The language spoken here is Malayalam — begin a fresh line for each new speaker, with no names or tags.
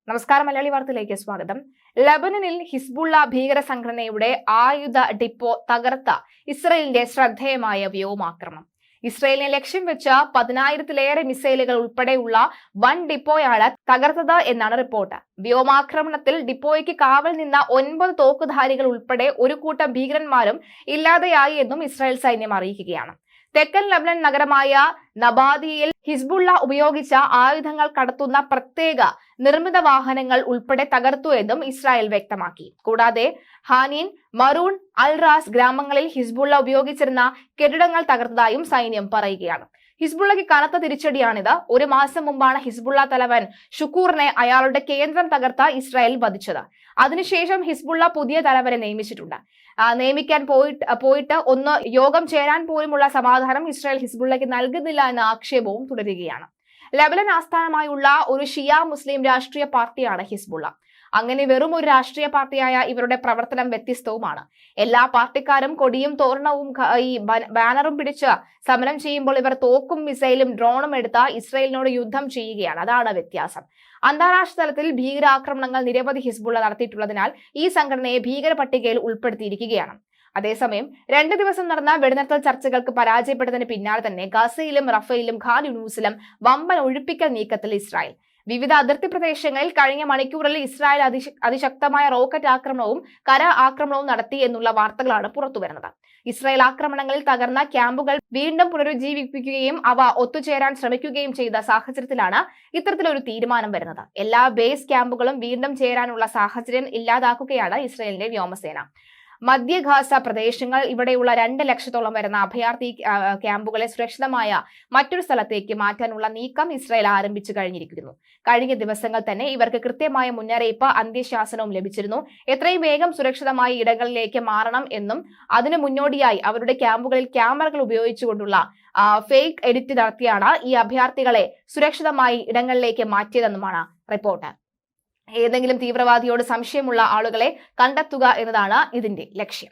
നമസ്കാരം, മലയാളി വാർത്തയിലേക്ക് സ്വാഗതം. ലബനനിൽ ഹിസ്ബുള്ള ഭീകര സംഘടനയുടെ ആയുധ ഡിപ്പോ തകർത്ത ഇസ്രയേലിന്റെ ശ്രദ്ധേയമായ വ്യോമാക്രമണം. ഇസ്രയേലിനെ ലക്ഷ്യം വെച്ച 10,000-ലേറെ മിസൈലുകൾ ഉൾപ്പെടെയുള്ള വൻ ഡിപ്പോയാണ് തകർത്തത് എന്നാണ് റിപ്പോർട്ട്. വ്യോമാക്രമണത്തിൽ ഡിപ്പോയ്ക്ക് കാവൽ നിന്ന 9 തോക്കുധാരികൾ ഉൾപ്പെടെ ഒരു കൂട്ടം ഭീകരന്മാരും ഇല്ലാതെയായി എന്നും ഇസ്രായേൽ സൈന്യം അറിയിക്കുകയാണ്. തെക്കൻ ലബനൻ നഗരമായ നബാദിയിൽ ഹിസ്ബുള്ള ഉപയോഗിച്ച ആയുധങ്ങൾ കടത്തുന്ന പ്രത്യേക നിർമ്മിത വാഹനങ്ങൾ ഉൾപ്പെടെ തകർത്തു എന്നും ഇസ്രായേൽ വ്യക്തമാക്കി. കൂടാതെ ഹാനീൻ, മറൂൺ, അൽ റാസ് ഗ്രാമങ്ങളിൽ ഹിസ്ബുള്ള ഉപയോഗിച്ചിരുന്ന കെട്ടിടങ്ങൾ തകർത്തതായും സൈന്യം പറയുകയാണ്. ഹിസ്ബുള്ളയ്ക്ക് കനത്ത തിരിച്ചടിയാണിത്. ഒരു മാസം മുമ്പാണ് ഹിസ്ബുള്ള തലവൻ ഷുക്കൂറിനെ അയാളുടെ കേന്ദ്രം തകർത്ത ഇസ്രായേൽ വധിച്ചത്. അതിനുശേഷം ഹിസ്ബുള്ള പുതിയ തലവനെ നിയമിച്ചിട്ടുണ്ട്. നിയമിക്കാൻ പോയിട്ട് ഒന്ന് യോഗം ചേരാൻ പോലുമുള്ള സമാധാനം ഇസ്രായേൽ ഹിസ്ബുള്ളയ്ക്ക് നൽകുന്നില്ല എന്ന ആക്ഷേപവും തുടരുകയാണ്. ലബനൻ ആസ്ഥാനമായുള്ള ഒരു ഷിയ മുസ്ലിം രാഷ്ട്രീയ പാർട്ടിയാണ് ഹിസ്ബുള്ള. അങ്ങനെ വെറും ഒരു രാഷ്ട്രീയ പാർട്ടിയായ ഇവരുടെ പ്രവർത്തനം വ്യത്യസ്തവുമാണ്. എല്ലാ പാർട്ടിക്കാരും കൊടിയും തോരണവും ഈ ബാനറും പിടിച്ച് സമരം ചെയ്യുമ്പോൾ ഇവർ തോക്കും മിസൈലും ഡ്രോണും എടുത്ത് ഇസ്രയേലിനോട് യുദ്ധം ചെയ്യുകയാണ്. അതാണ് വ്യത്യാസം. അന്താരാഷ്ട്ര തലത്തിൽ ഭീകരാക്രമണങ്ങൾ നിരവധി ഹിസ്ബുള്ള നടത്തിയിട്ടുള്ളതിനാൽ ഈ സംഘടനയെ ഭീകര പട്ടികയിൽ ഉൾപ്പെടുത്തിയിരിക്കുകയാണ്. അതേസമയം 2 ദിവസം നടന്ന വെടിനിർത്തൽ ചർച്ചകൾക്ക് പരാജയപ്പെട്ടതിന് പിന്നാലെ തന്നെ ഗസയിലും റഫയിലും ഖാൻ യൂണൂസിലും വമ്പൻ ഒഴിപ്പിക്കൽ നീക്കത്തിൽ ഇസ്രായേൽ. വിവിധ അതിർത്തി പ്രദേശങ്ങളിൽ കഴിഞ്ഞ മണിക്കൂറിൽ ഇസ്രായേൽ അതിശക്തമായ റോക്കറ്റ് ആക്രമണവും കര ആക്രമണവും നടത്തി എന്നുള്ള വാർത്തകളാണ് പുറത്തുവരുന്നത്. ഇസ്രായേൽ ആക്രമണങ്ങളിൽ തകർന്ന ക്യാമ്പുകൾ വീണ്ടും പുനരുജ്ജീവിപ്പിക്കുകയും അവ ഒത്തുചേരാൻ ശ്രമിക്കുകയും ചെയ്ത സാഹചര്യത്തിലാണ് ഇത്തരത്തിലൊരു തീരുമാനം വരുന്നത്. എല്ലാ ബേസ് ക്യാമ്പുകളും വീണ്ടും ചേരാനുള്ള സാഹചര്യം ഇല്ലാതാക്കുകയാണ് ഇസ്രായേലിന്റെ വ്യോമസേന. മധ്യ ഗാസ പ്രദേശങ്ങൾ ഇവിടെയുള്ള 2 ലക്ഷത്തോളം വരുന്ന അഭയാർത്ഥി ക്യാമ്പുകളെ സുരക്ഷിതമായ മറ്റൊരു സ്ഥലത്തേക്ക് മാറ്റാനുള്ള നീക്കം ഇസ്രായേൽ ആരംഭിച്ചു കഴിഞ്ഞിരിക്കുന്നു. കഴിഞ്ഞ ദിവസങ്ങൾ തന്നെ ഇവർക്ക് കൃത്യമായ മുന്നറിയിപ്പ് അന്ത്യശാസനവും ലഭിച്ചിരുന്നു. എത്രയും വേഗം സുരക്ഷിതമായ ഇടങ്ങളിലേക്ക് മാറണം എന്നും അതിനു മുന്നോടിയായി അവരുടെ ക്യാമ്പുകളിൽ ക്യാമറകൾ ഉപയോഗിച്ചുകൊണ്ടുള്ള ഫേക്ക് എഡിറ്റ് നടത്തിയാണ് ഈ അഭയാർത്ഥികളെ സുരക്ഷിതമായി ഇടങ്ങളിലേക്ക് മാറ്റിയതെന്നുമാണ് റിപ്പോർട്ട്. ഏതെങ്കിലും തീവ്രവാദിയോട് സംശയമുള്ള ആളുകളെ കണ്ടെത്തുക എന്നതാണ് ഇതിന്റെ ലക്ഷ്യം.